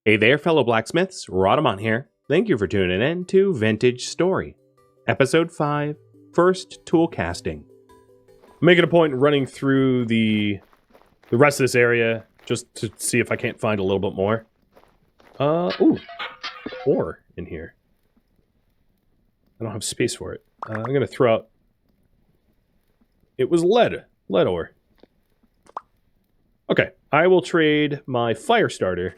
Hey there, fellow blacksmiths. Rhadamant here. Thank you for tuning in to Vintage Story, Episode 5, First Tool Casting. I'm making a point running through the rest of this area just to see if I can't find a little bit more. Ooh, ore in here. I don't have space for it. I'm going to throw out... It was lead ore. Okay, I will trade my fire starter.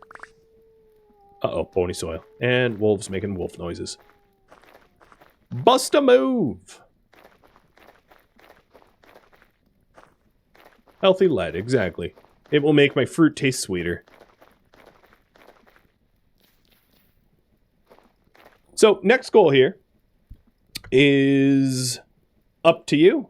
Uh-oh, bony soil. And wolves making wolf noises. Bust a move! Healthy lead, exactly. It will make my fruit taste sweeter. So, next goal here is up to you.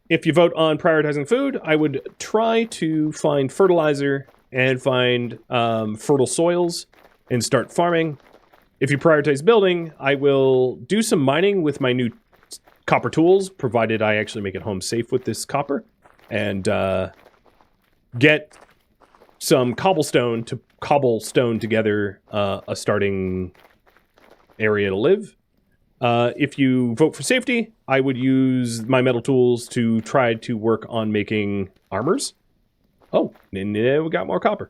If you vote on prioritizing food, I would try to find fertilizer and find fertile soils and start farming. If you prioritize building, I will do some mining with my new copper tools, provided I actually make it home safe with this copper, and get some cobblestone to cobblestone together a starting area to live. If you vote for safety, I would use my metal tools to try to work on making armors. Oh, and we got more copper.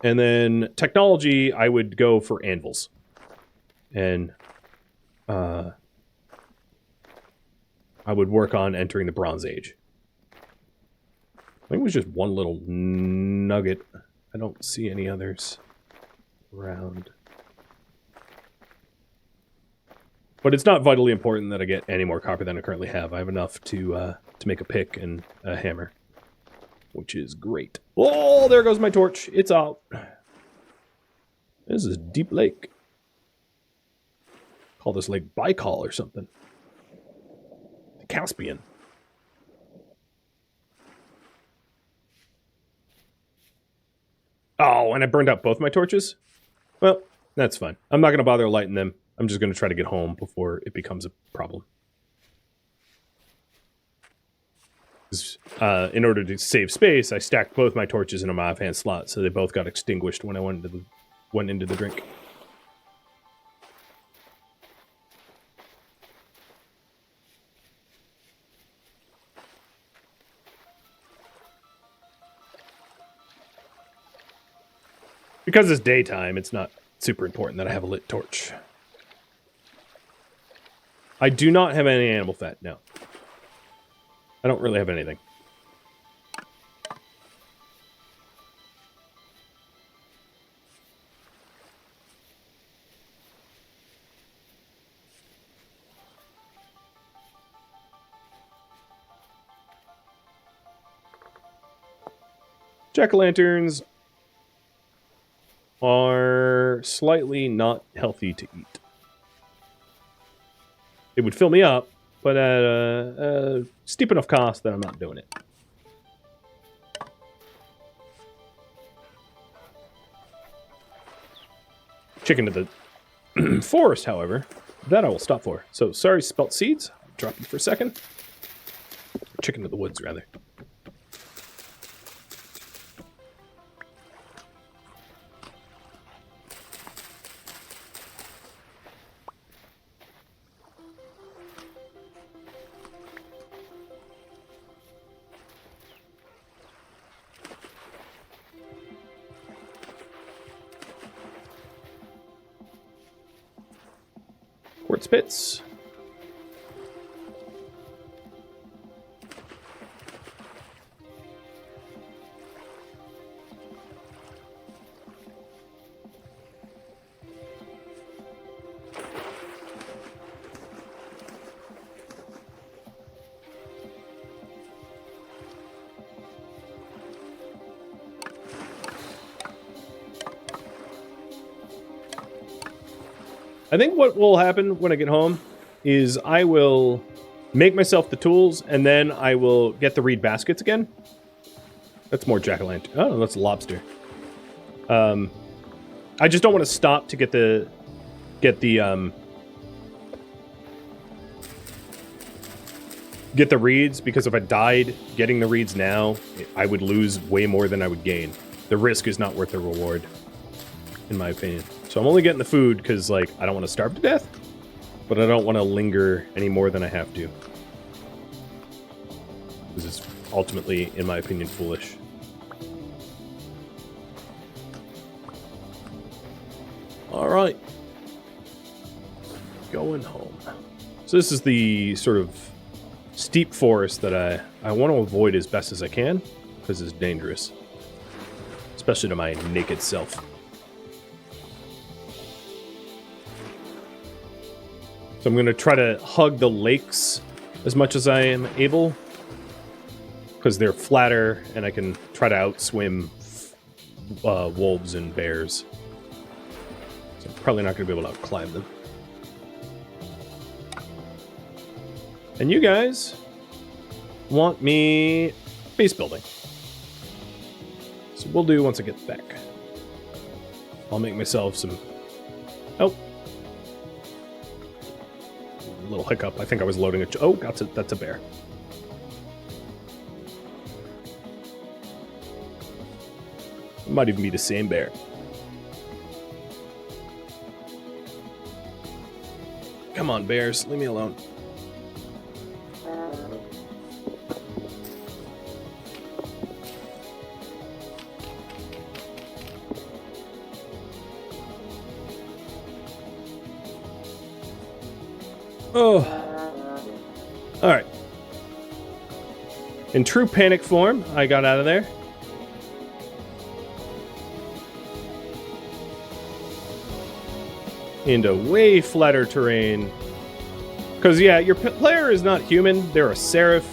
And then technology, I would go for anvils. And I would work on entering the Bronze Age. I think it was just one little nugget. I don't see any others around. But it's not vitally important that I get any more copper than I currently have. I have enough to make a pick and a hammer, which is great. Oh, there goes my torch. It's out. This is a deep lake. Call this lake Baikal or something. The Caspian. Oh, and I burned out both my torches? Well, that's fine. I'm not going to bother lighting them. I'm just going to try to get home before it becomes a problem. In order to save space, I stacked both my torches in a my offhand slot, so they both got extinguished when I went into the drink. Because it's daytime, it's not super important that I have a lit torch. I do not have any animal fat, no. I don't really have anything. Jack-o'-lanterns are slightly not healthy to eat. It would fill me up, but at a steep enough cost that I'm not doing it. Chicken to the forest, however, that I will stop for. So, sorry, spelt seeds. I'll drop you for a second. Chicken to the woods, rather. Quartz pits. I think what will happen when I get home is I will make myself the tools, and then I will get the reed baskets again. That's more jack-o'-lantern. Oh, that's lobster. I just don't want to stop to get the get the reeds, because if I died getting the reeds now, I would lose way more than I would gain. The risk is not worth the reward, in my opinion. So I'm only getting the food because, like, I don't want to starve to death, but I don't want to linger any more than I have to. This is ultimately, in my opinion, foolish. Alright. Going home. So this is the sort of steep forest that I want to avoid as best as I can, because it's dangerous. Especially to my naked self. So I'm going to try to hug the lakes as much as I am able, because they're flatter and I can try to outswim wolves and bears. So I'm probably not going to be able to outclimb them. And you guys want me base building. So we'll do once I get back. I'll make myself some... Oh. A little hiccup. I think I was loading a... Oh, that's a bear. It might even be the same bear. Come on, bears. Leave me alone. Oh. Alright. In true panic form, I got out of there. Into way flatter terrain. Because, yeah, your player is not human. They're a seraph.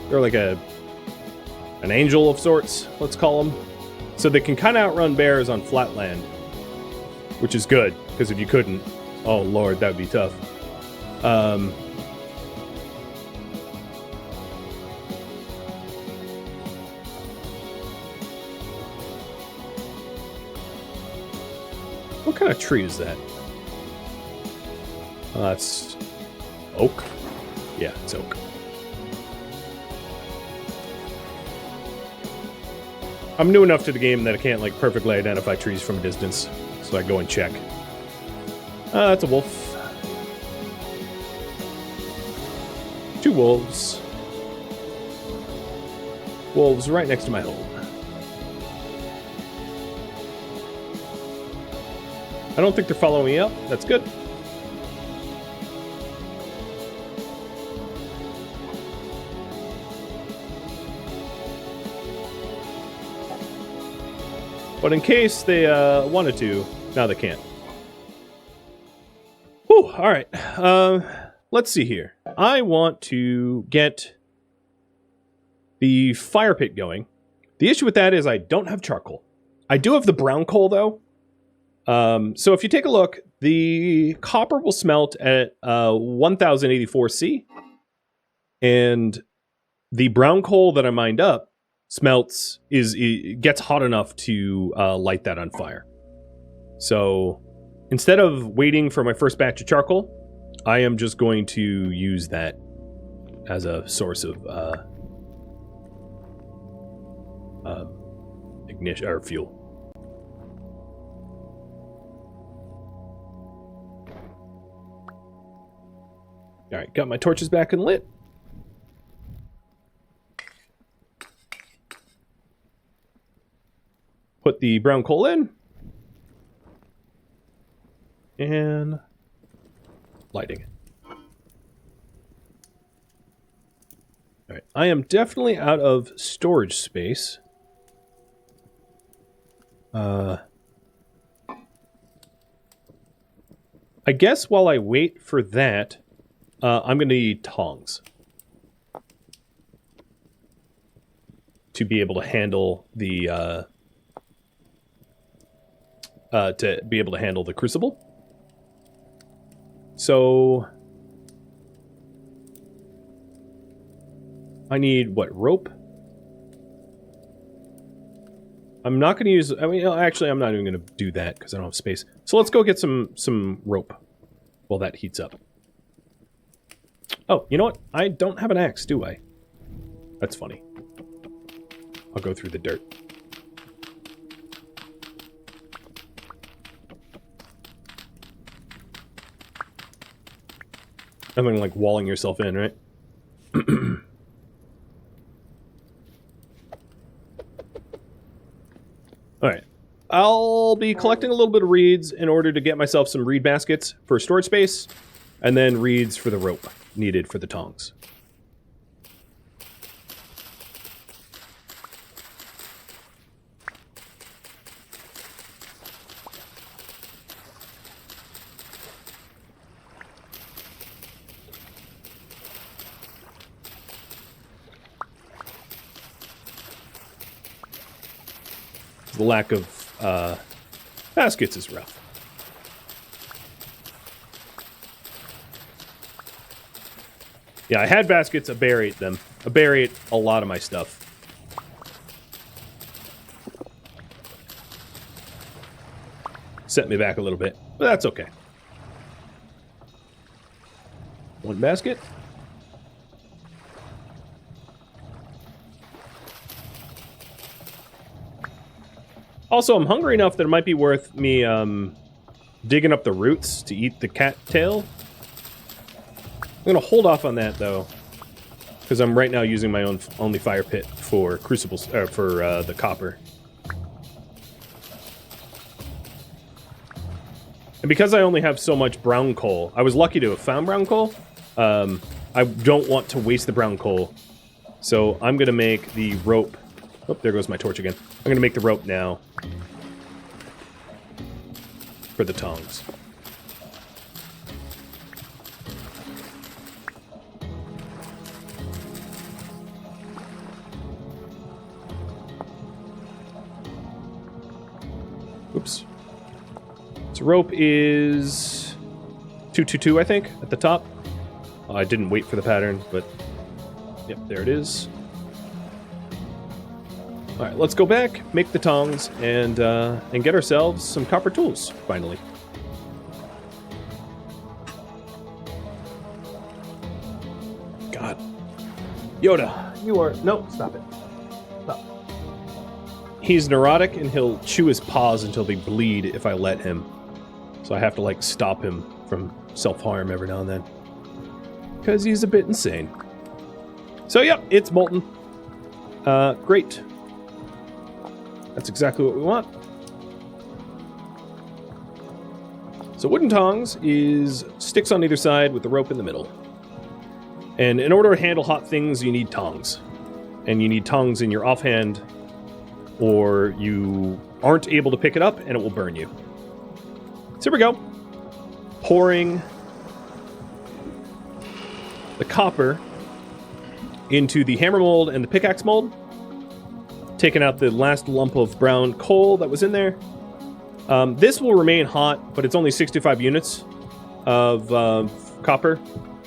They're like an angel of sorts, let's call them. So they can kind of outrun bears on flat land. Which is good, because if you couldn't, oh lord, that would be tough. What kind of tree is that? That's oak. Yeah, it's oak. I'm new enough to the game that I can't like perfectly identify trees from a distance, so I go and check. That's a wolf. 2 wolves. Wolves right next to my home. I don't think they're following me up. That's good. But in case they wanted to, now they can't. Whew, alright. Let's see here. I want to get the fire pit going. The issue with that is I don't have charcoal. I do have the brown coal, though. So if you take a look, the copper will smelt at 1084 C. And the brown coal that I mined up smelts, gets hot enough to light that on fire. So instead of waiting for my first batch of charcoal, I am just going to use that as a source of ignition or fuel. All right, got my torches back and lit. Put the brown coal in. And lighting it. All right, I am definitely out of storage space. I guess while I wait for that, I'm going to need tongs to be able to handle the crucible. So I need what, rope? I'm not going to use, I mean, actually I'm not even going to do that because I don't have space. So let's go get some rope while that heats up. Oh, you know what? I don't have an axe, do I? That's funny. I'll go through the dirt. Nothing like walling yourself in, right? Alright. I'll be collecting a little bit of reeds in order to get myself some reed baskets for storage space, and then reeds for the rope needed for the tongs. The lack of baskets is rough. Yeah, I had baskets, I buried them. I buried a lot of my stuff. Set me back a little bit, but that's okay. One basket. Also, I'm hungry enough that it might be worth me digging up the roots to eat the cattail. I'm gonna hold off on that though, because I'm right now using my own only fire pit for crucibles, for the copper. And because I only have so much brown coal, I was lucky to have found brown coal. I don't want to waste the brown coal, so I'm gonna make the rope. Oh, there goes my torch again. I'm gonna make the rope now for the tongs. Oops. So rope is 222, I think, at the top. I didn't wait for the pattern, but yep, there it is. All right, let's go back, make the tongs, and get ourselves some copper tools, finally. God. Yoda, you are... No, stop it. Stop. He's neurotic, and he'll chew his paws until they bleed if I let him. So I have to, like, stop him from self-harm every now and then. Because he's a bit insane. So, yep, it's molten. Great. That's exactly what we want. So wooden tongs is sticks on either side with the rope in the middle. And in order to handle hot things, you need tongs. And you need tongs in your offhand, or you aren't able to pick it up and it will burn you. So here we go. Pouring the copper into the hammer mold and the pickaxe mold. Taking out the last lump of brown coal that was in there. This will remain hot, but it's only 65 units of copper,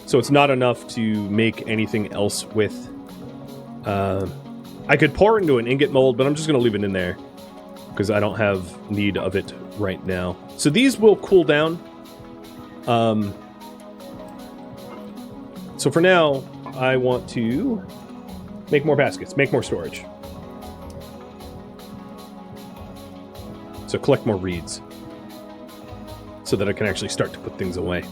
so it's not enough to make anything else with. I could pour it into an ingot mold, but I'm just going to leave it in there because I don't have need of it right now. So these will cool down. So for now, I want to make more baskets, make more storage. So collect more reeds so that I can actually start to put things away.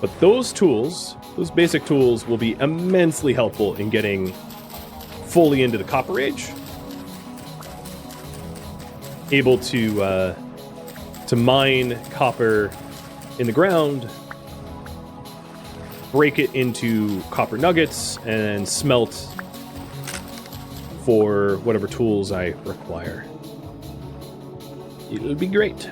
But those tools, those basic tools, will be immensely helpful in getting fully into the Copper Age. Able to mine copper in the ground, break it into copper nuggets, and smelt for whatever tools I require. It'll be great.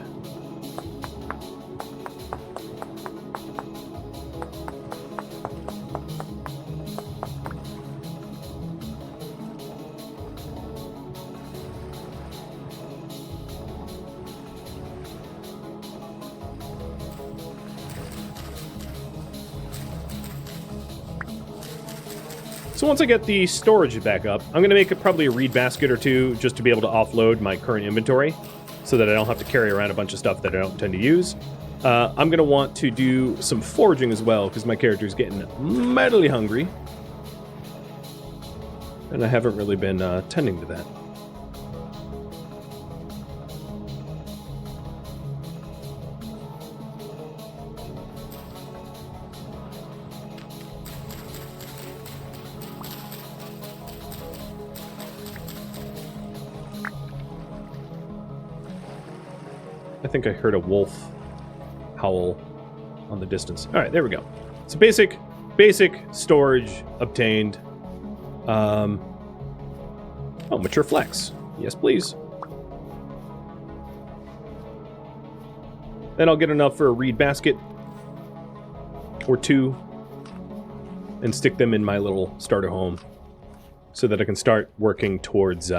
So once I get the storage back up, I'm going to make it probably a reed basket or two just to be able to offload my current inventory so that I don't have to carry around a bunch of stuff that I don't tend to use. I'm going to want to do some foraging as well because my character's getting mightily hungry. And I haven't really been tending to that. I think I heard a wolf howl on the distance. All right, there we go. So basic storage obtained. Oh, mature flex. Yes, please. Then I'll get enough for a reed basket or two and stick them in my little starter home so that I can start working towards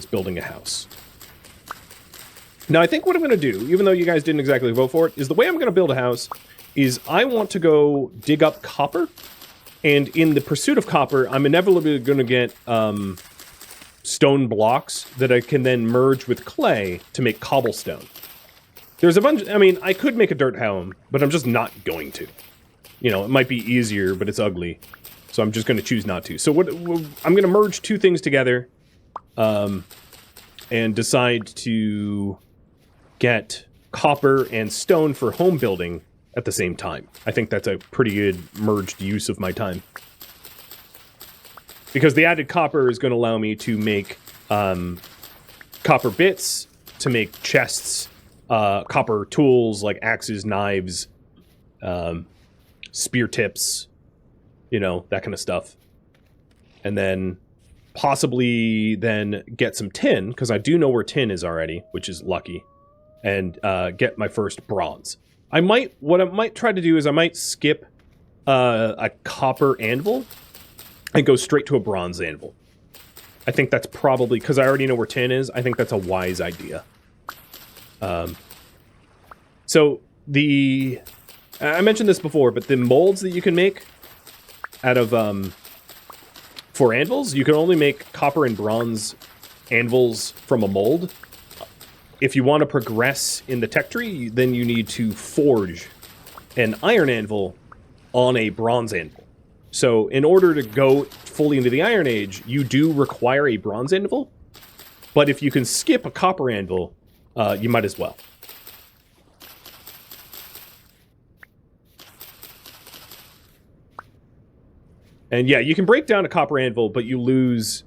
building a house. Now, I think what I'm going to do, even though you guys didn't exactly vote for it, is the way I'm going to build a house is I want to go dig up copper. And in the pursuit of copper, I'm inevitably going to get stone blocks that I can then merge with clay to make cobblestone. There's a bunch... I mean, I could make a dirt home, but I'm just not going to. You know, it might be easier, but it's ugly. So I'm just going to choose not to. So I'm going to merge two things together and decide to get copper and stone for home building at the same time. I think that's a pretty good merged use of my time. Because the added copper is going to allow me to make copper bits, to make chests, copper tools like axes, knives, spear tips, you know, that kind of stuff. And then possibly then get some tin, because I do know where tin is already, which is lucky, and get my first bronze. What I might try to do is I might skip a copper anvil and go straight to a bronze anvil. I think that's probably, because I already know where tin is, I think that's a wise idea. So I mentioned this before, but the molds that you can make out of, for anvils, you can only make copper and bronze anvils from a mold. If you want to progress in the tech tree, then you need to forge an iron anvil on a bronze anvil. So in order to go fully into the Iron Age, you do require a bronze anvil. But if you can skip a copper anvil, you might as well. And yeah, you can break down a copper anvil, but you lose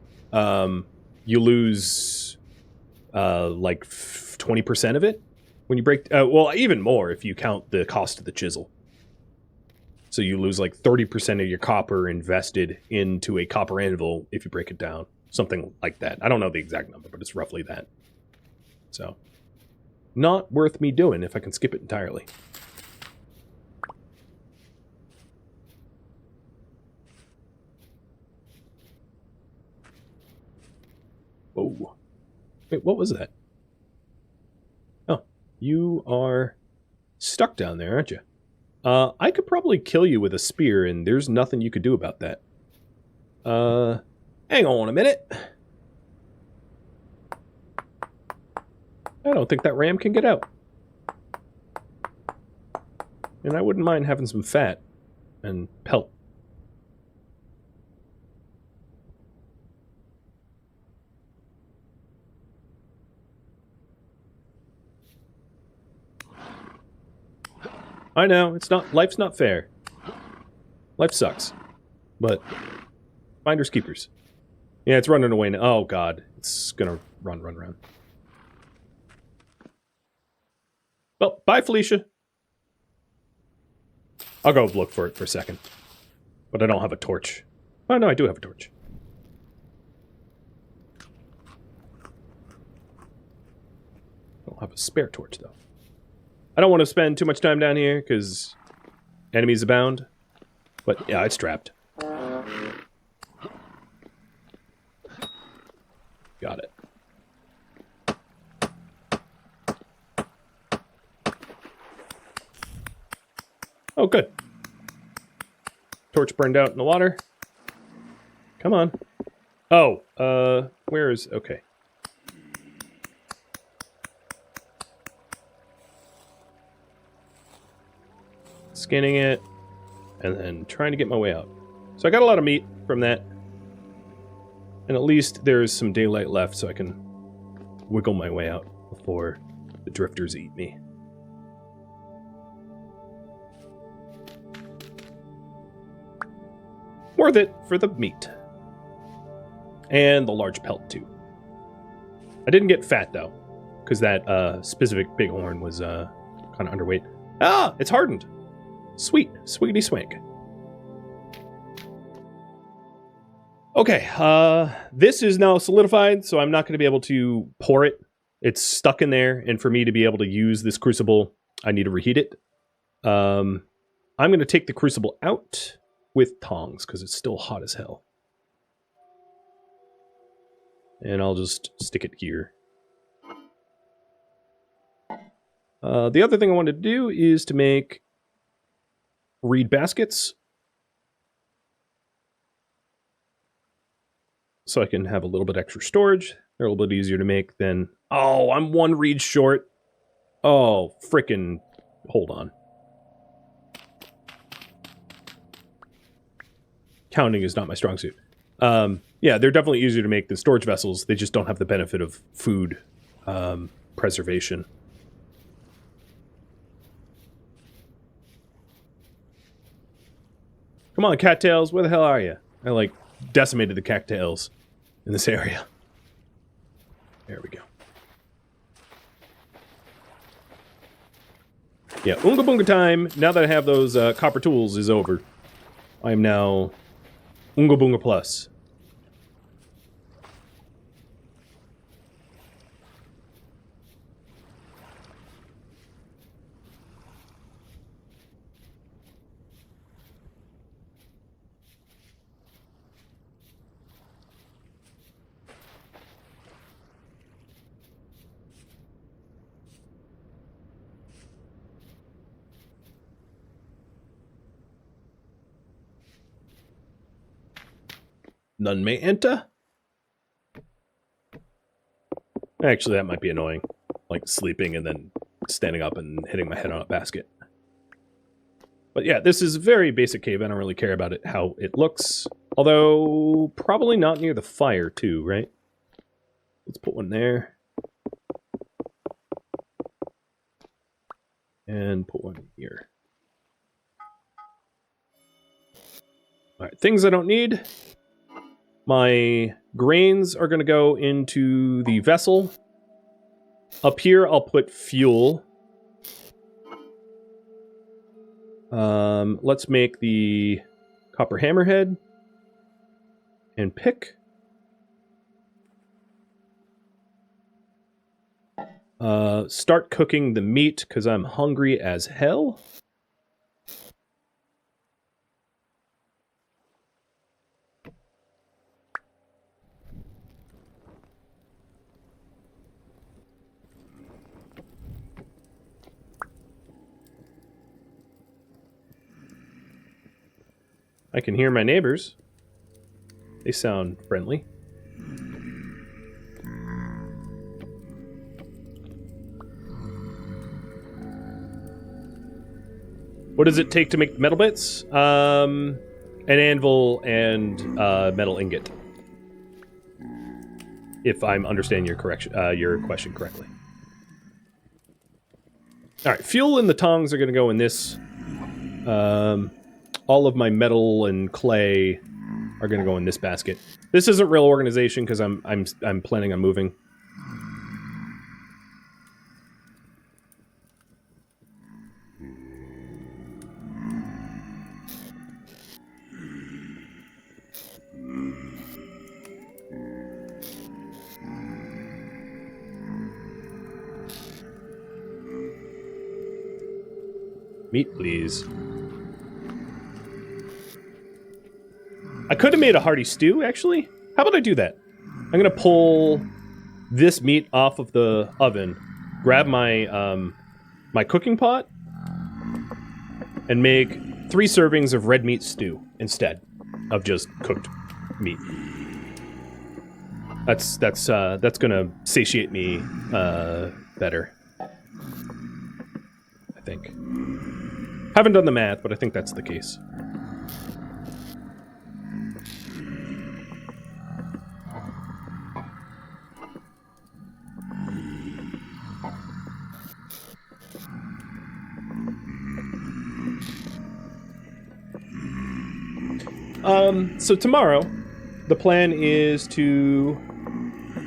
like 20% of it when you break... well, even more if you count the cost of the chisel. So you lose like 30% of your copper invested into a copper anvil if you break it down. Something like that. I don't know the exact number, but it's roughly that. So, not worth me doing if I can skip it entirely. Whoa. Wait, what was that? Oh, you are stuck down there, aren't you? I could probably kill you with a spear, and there's nothing you could do about that. Hang on a minute. I don't think that ram can get out. And I wouldn't mind having some fat and pelt. I know, life's not fair. Life sucks. But finders keepers. Yeah, it's running away now. Oh god, it's gonna run. Well, bye Felicia. I'll go look for it for a second. But I don't have a torch. Oh no, I do have a torch. I don't have a spare torch though. I don't want to spend too much time down here, because enemies abound. But, yeah, it's trapped. Got it. Oh, good. Torch burned out in the water. Come on. Oh, where is... Okay. Skinning it, and then trying to get my way out. So I got a lot of meat from that. And at least there's some daylight left so I can wiggle my way out before the drifters eat me. Worth it for the meat. And the large pelt, too. I didn't get fat, though, because that specific bighorn was kind of underweight. Ah, it's hardened. Sweet. Sweetie swank. Okay, this is now solidified, so I'm not going to be able to pour it. It's stuck in there, and for me to be able to use this crucible, I need to reheat it. I'm going to take the crucible out with tongs, because it's still hot as hell. And I'll just stick it here. The other thing I wanted to do is to make reed baskets. So I can have a little bit extra storage. They're a little bit easier to make than... Oh, I'm one reed short. Oh, frickin'... Hold on. Counting is not my strong suit. Yeah, they're definitely easier to make than storage vessels. They just don't have the benefit of food preservation. Come on, cattails. Where the hell are you? I, like, decimated the cattails in this area. There we go. Yeah, Oonga Boonga time, now that I have those copper tools, is over. I am now Oonga Boonga Plus. None may enter. Actually, that might be annoying. Like sleeping and then standing up and hitting my head on a basket. But yeah, this is a very basic cave. I don't really care about it, how it looks. Although, probably not near the fire too, right? Let's put one there. And put one here. Alright, things I don't need. My grains are going to go into the vessel. Up here, I'll put fuel. Let's make the copper hammerhead and pick. Start cooking the meat because I'm hungry as hell. I can hear my neighbors. They sound friendly. What does it take to make metal bits? An anvil and metal ingot. If I'm understanding your question correctly. All right, fuel and the tongs are going to go in this. All of my metal and clay are going to go in this basket. This isn't real organization because I'm planning on moving. Meat, please. I could have made a hearty stew, actually. How about I do that? I'm going to pull this meat off of the oven, grab my my cooking pot, and make 3 servings of red meat stew instead of just cooked meat. That's gonna satiate me better, I think. Haven't done the math, but I think that's the case. So tomorrow, the plan is to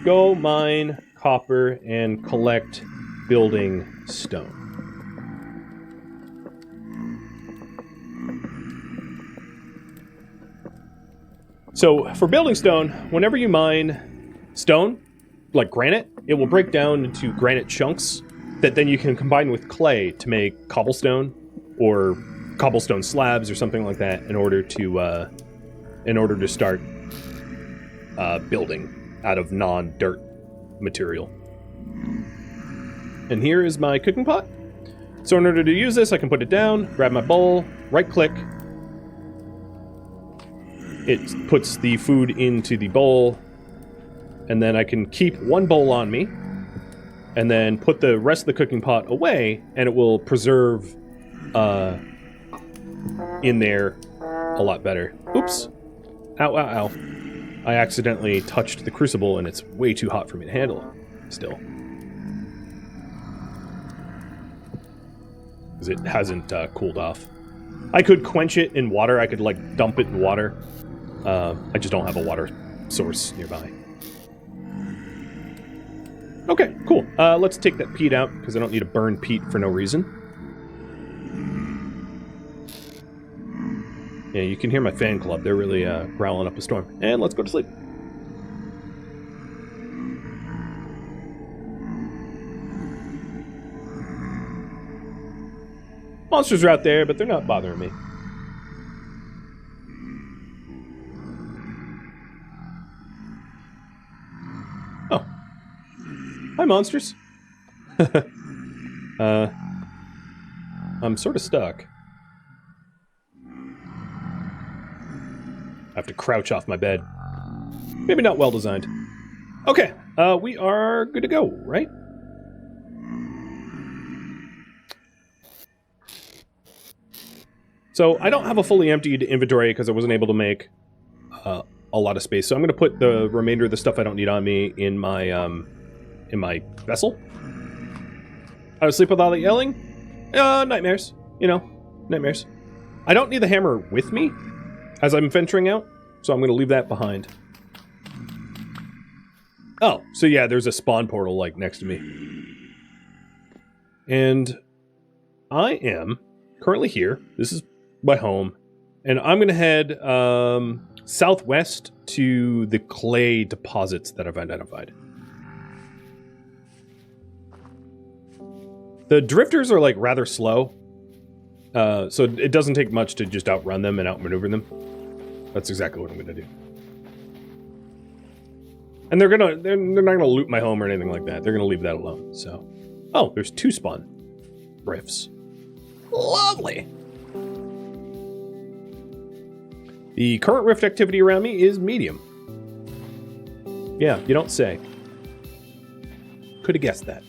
go mine copper and collect building stone. So for building stone, whenever you mine stone, like granite, it will break down into granite chunks that then you can combine with clay to make cobblestone or cobblestone slabs or something like that in order to start building out of non-dirt material. And here is my cooking pot. So in order to use this, I can put it down, grab my bowl, right-click. It puts the food into the bowl, and then I can keep one bowl on me, and then put the rest of the cooking pot away, and it will preserve in there a lot better. Oops. Ow, ow, ow. I accidentally touched the crucible, and it's way too hot for me to handle still. Because it hasn't cooled off. I could quench it in water. I could, like, dump it in water. I just don't have a water source nearby. Okay, cool. Let's take that peat out, because I don't need to burn peat for no reason. Yeah, you can hear my fan club. They're really growling up a storm. And let's go to sleep. Monsters are out there, but they're not bothering me. Oh. Hi, monsters. I'm sort of stuck. I have to crouch off my bed. Maybe not well designed. Okay, we are good to go, right? So I don't have a fully emptied inventory because I wasn't able to make a lot of space. So I'm going to put the remainder of the stuff I don't need on me in my vessel. I was asleep with all that yelling. Nightmares. You know, nightmares. I don't need the hammer with me as I'm venturing out, so I'm going to leave that behind. Oh, so yeah, there's a spawn portal, like, next to me. And I am currently here. This is my home. And I'm going to head southwest to the clay deposits that I've identified. The drifters are, like, rather slow. So it doesn't take much to just outrun them and outmaneuver them. That's exactly what I'm going to do. And they're not going to loot my home or anything like that. They're going to leave that alone. So, oh, there's 2 spawn rifts. Lovely. The current rift activity around me is medium. Yeah, you don't say. Could have guessed that.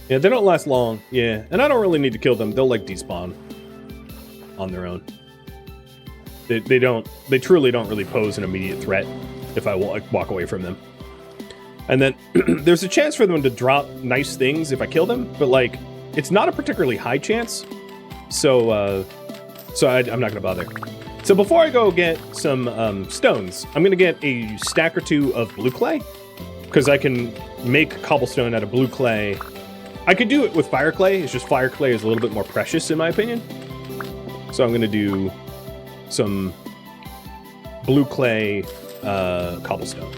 Yeah, they don't last long. Yeah, and I don't really need to kill them. They'll, like, despawn on their own. They truly don't really pose an immediate threat if I walk away from them. And then there's a chance for them to drop nice things if I kill them, but, like, it's not a particularly high chance. So I'm not gonna bother. So before I go get some stones, I'm gonna get a stack or 2 of blue clay, because I can make cobblestone out of blue clay. I could do it with fire clay. It's just fire clay is a little bit more precious in my opinion. So I'm gonna do some blue clay cobblestone.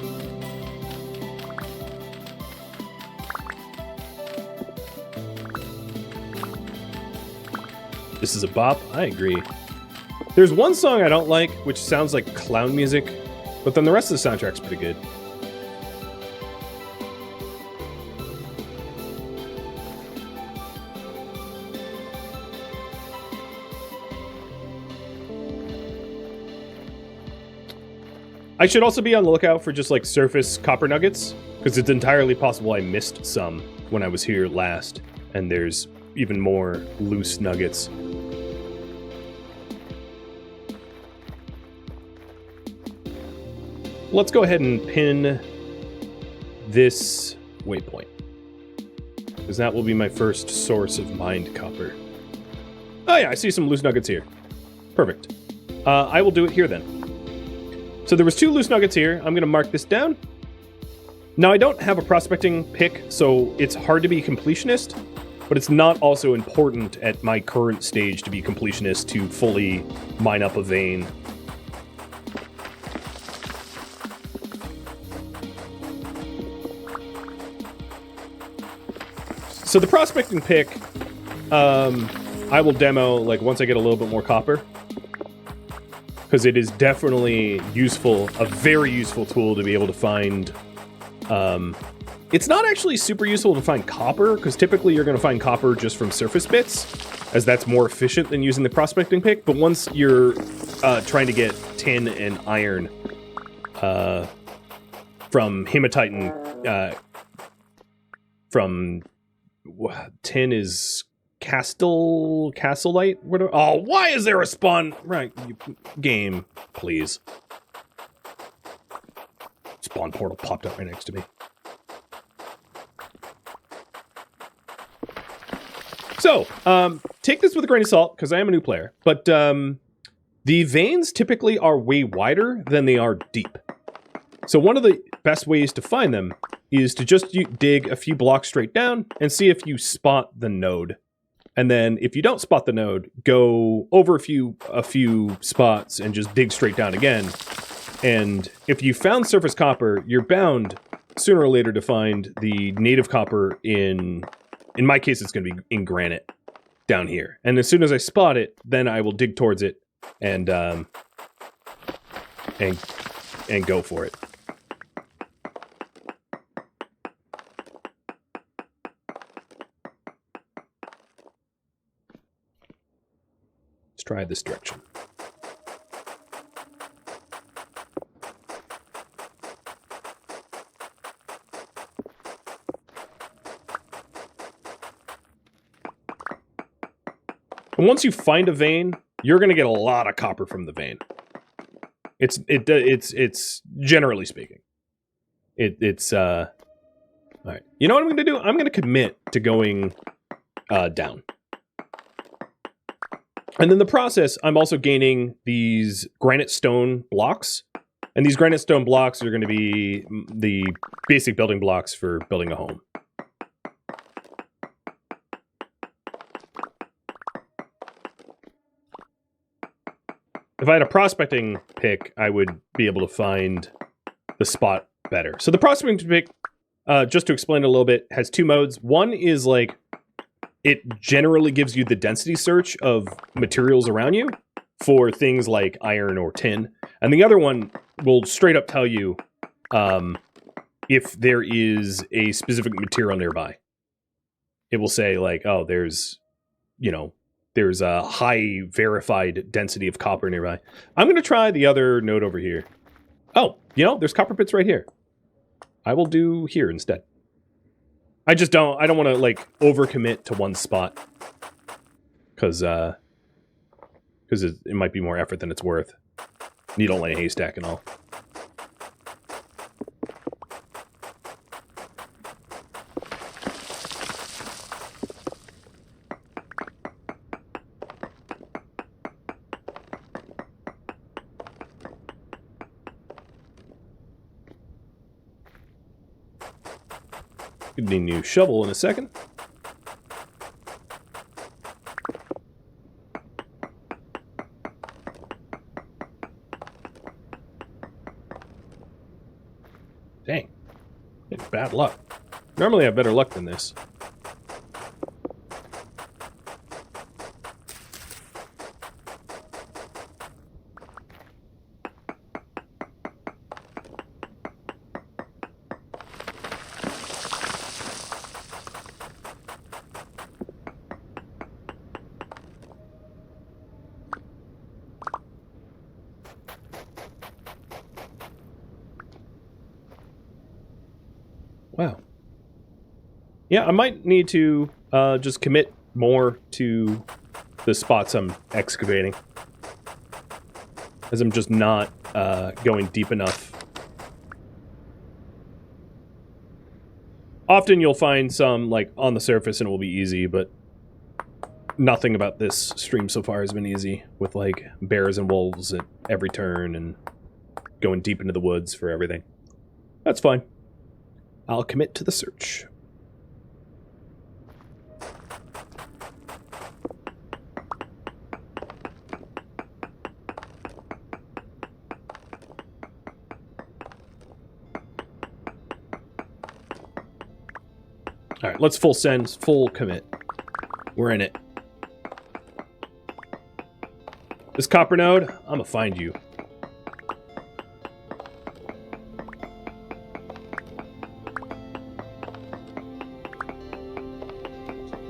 This is a bop. I agree. There's one song I don't like, which sounds like clown music, but then the rest of the soundtrack's pretty good. I should also be on the lookout for just like surface copper nuggets, because it's entirely possible I missed some when I was here last, and there's even more loose nuggets. Let's go ahead and pin this waypoint, because that will be my first source of mined copper. Oh yeah, I see some loose nuggets here. Perfect. I will do it here then. So there was 2 loose nuggets here. I'm going to mark this down. Now I don't have a prospecting pick, so it's hard to be completionist, but it's not also important at my current stage to be completionist to fully mine up a vein. So the prospecting pick, I will demo like once I get a little bit more copper, because it is definitely useful, a very useful tool to be able to find. It's not actually super useful to find copper, because typically you're going to find copper just from surface bits, as that's more efficient than using the prospecting pick. But once you're trying to get tin and iron from hematite and from tin is Castlelite? Oh, why is there a spawn? Right, game, please. Spawn portal popped up right next to me. So, take this with a grain of salt, because I am a new player, but the veins typically are way wider than they are deep. So one of the best ways to find them is to just dig a few blocks straight down and see if you spot the node. And then if you don't spot the node, go over a few spots and just dig straight down again. And if you found surface copper, you're bound sooner or later to find the native copper in my case, it's going to be in granite down here. And as soon as I spot it, then I will dig towards it and go for it. Let's try this direction. And once you find a vein, you're going to get a lot of copper from the vein. It's generally speaking. It's all right. You know what I'm going to do? I'm going to commit to going down. And in the process, I'm also gaining these granite stone blocks. And these granite stone blocks are going to be the basic building blocks for building a home. If I had a prospecting pick, I would be able to find the spot better. So the prospecting pick, just to explain it a little bit, has 2 modes. One is like, it generally gives you the density search of materials around you for things like iron or tin. And the other one will straight up tell you if there is a specific material nearby. It will say like, oh, there's a high verified density of copper nearby. I'm going to try the other node over here. Oh, there's copper bits right here. I will do here instead. I don't want to like overcommit to one spot. Because it might be more effort than it's worth. Needle in a haystack and all. Need a new shovel in a second. Dang. It's bad luck. Normally I have better luck than this. Wow. Yeah, I might need to just commit more to the spots I'm excavating, as I'm just not going deep enough. Often you'll find some, like, on the surface and it will be easy, but nothing about this stream so far has been easy, with, like, bears and wolves at every turn and going deep into the woods for everything. That's fine. I'll commit to the search. All right, let's full send, full commit. We're in it. This copper node, I'm gonna find you.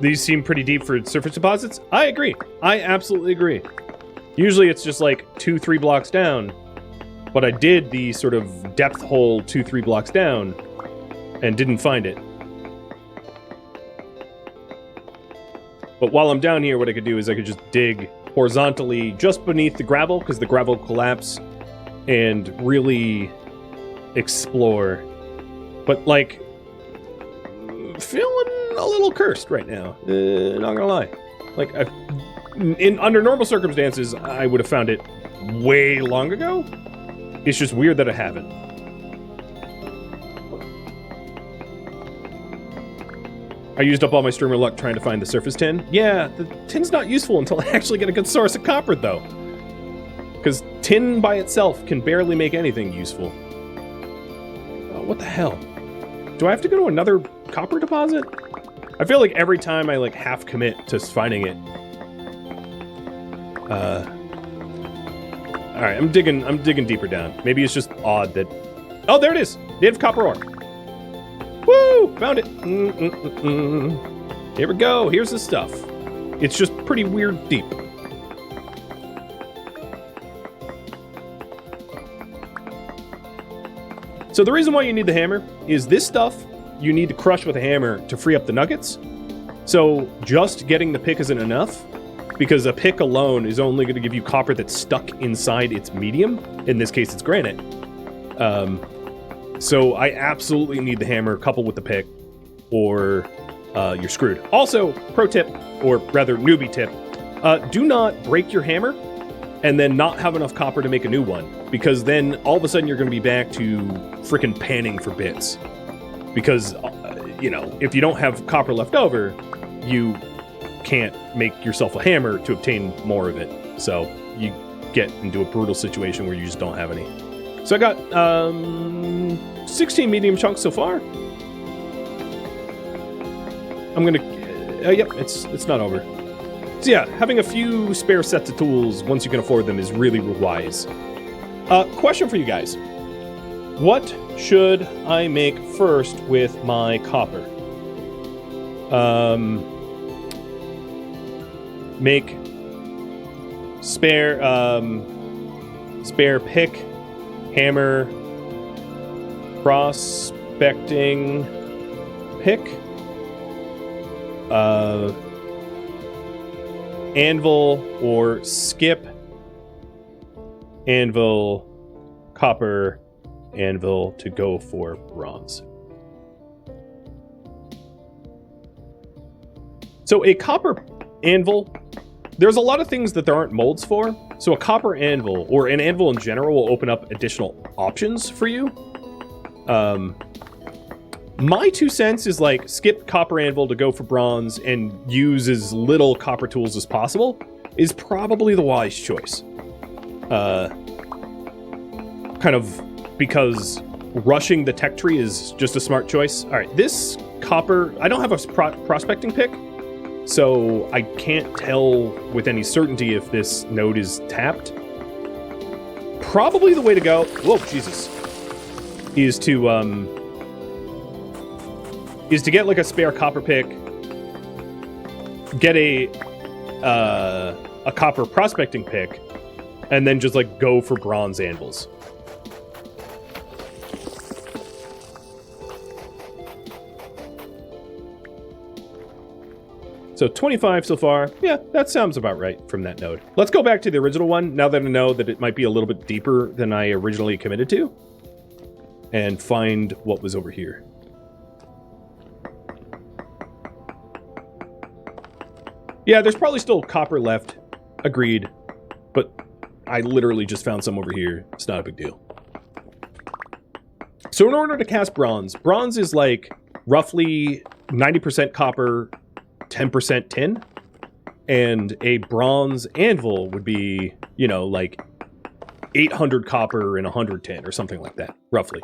These seem pretty deep for surface deposits. I agree. I absolutely agree. Usually it's just like 2-3 blocks down, but I did the sort of depth hole 2-3 blocks down and didn't find it. But while I'm down here, what I could do is I could just dig horizontally just beneath the gravel, because the gravel collapse, and really explore. But, like, feeling a little cursed right now, not gonna lie. Like, under normal circumstances, I would have found it way long ago. It's just weird that I haven't. I used up all my streamer luck trying to find the surface tin. Yeah, the tin's not useful until I actually get a good source of copper, though. Because tin by itself can barely make anything useful. Oh, what the hell? Do I have to go to another copper deposit? I feel like every time I, like, half commit to finding it. Alright, I'm digging deeper down. Maybe it's just odd that... Oh, there it is! Native copper ore. Woo! Found it! Here we go, here's the stuff. It's just pretty weird deep. So the reason why you need the hammer is this stuff you need to crush with a hammer to free up the nuggets. So just getting the pick isn't enough, because a pick alone is only going to give you copper that's stuck inside its medium. In this case, it's granite. So I absolutely need the hammer coupled with the pick, or you're screwed. Also, pro tip, or rather newbie tip, do not break your hammer and then not have enough copper to make a new one, because then all of a sudden you're going to be back to frickin' panning for bits. Because, you know, if you don't have copper left over, you can't make yourself a hammer to obtain more of it. So you get into a brutal situation where you just don't have any. So I got 16 medium chunks so far. I'm gonna, yep, it's not over. So yeah, having a few spare sets of tools once you can afford them is really wise. Question for you guys: what should I make first with my copper? Make spare pick, hammer, prospecting pick, anvil or skip, anvil, copper, anvil to go for bronze. So a copper anvil, there's a lot of things that there aren't molds for. So a copper anvil, or an anvil in general, will open up additional options for you. My 2 cents is, like, skip copper anvil to go for bronze and use as little copper tools as possible is probably the wise choice. Kind of because rushing the tech tree is just a smart choice. All right, this copper, I don't have a prospecting pick, so I can't tell with any certainty if this node is tapped. Probably the way to go, whoa, Jesus, is to get, like, a spare copper pick, get a copper prospecting pick, and then just, like, go for bronze anvils. So 25 so far. Yeah, that sounds about right from that node. Let's go back to the original one, now that I know that it might be a little bit deeper than I originally committed to, and find what was over here. Yeah, there's probably still copper left. Agreed. But I literally just found some over here. It's not a big deal. So in order to cast bronze, bronze is like roughly 90% copper, 10% tin. And a bronze anvil would be, you know, like 800 copper and 100 tin or something like that. Roughly.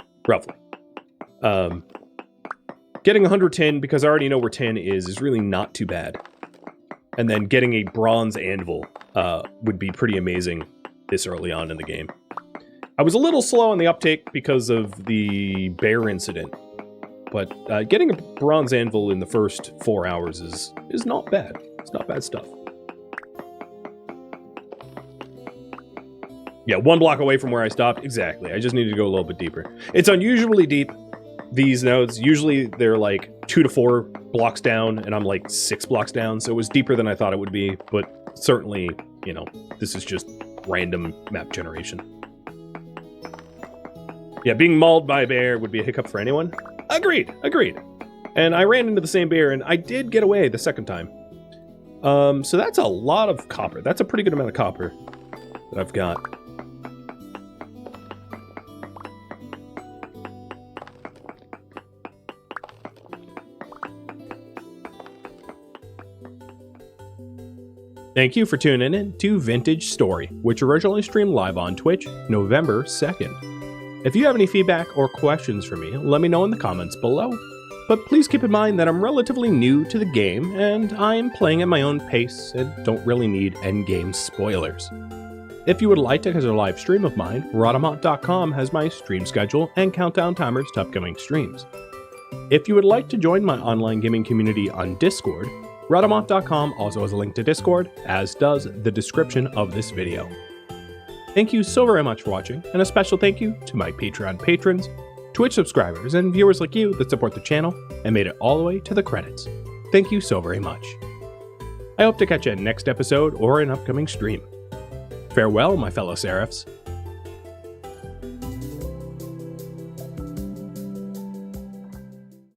Getting 100 tin, because I already know where tin is really not too bad. And then getting a bronze anvil would be pretty amazing this early on in the game. I was a little slow on the uptake because of the bear incident, but getting a bronze anvil in the first 4 hours is not bad. It's not bad stuff. Yeah, 1 block away from where I stopped. Exactly. I just needed to go a little bit deeper. It's unusually deep, these nodes. Usually they're like 2 to 4 blocks down, and I'm like 6 blocks down, so it was deeper than I thought it would be, but certainly, you know, this is just random map generation. Yeah, being mauled by a bear would be a hiccup for anyone. Agreed. And I ran into the same bear, and I did get away the second time. So that's a lot of copper. That's a pretty good amount of copper that I've got. Thank you for tuning in to Vintage Story, which originally streamed live on Twitch November 2nd. If you have any feedback or questions for me, let me know in the comments below. But please keep in mind that I'm relatively new to the game, and I'm playing at my own pace and don't really need endgame spoilers. If you would like to catch a live stream of mine, Rhadamant.com has my stream schedule and countdown timers to upcoming streams. If you would like to join my online gaming community on Discord, Rhadamant.com also has a link to Discord, as does the description of this video. Thank you so very much for watching, and a special thank you to my Patreon patrons, Twitch subscribers, and viewers like you that support the channel and made it all the way to the credits. Thank you so very much. I hope to catch you in next episode or an upcoming stream. Farewell, my fellow Seraphs.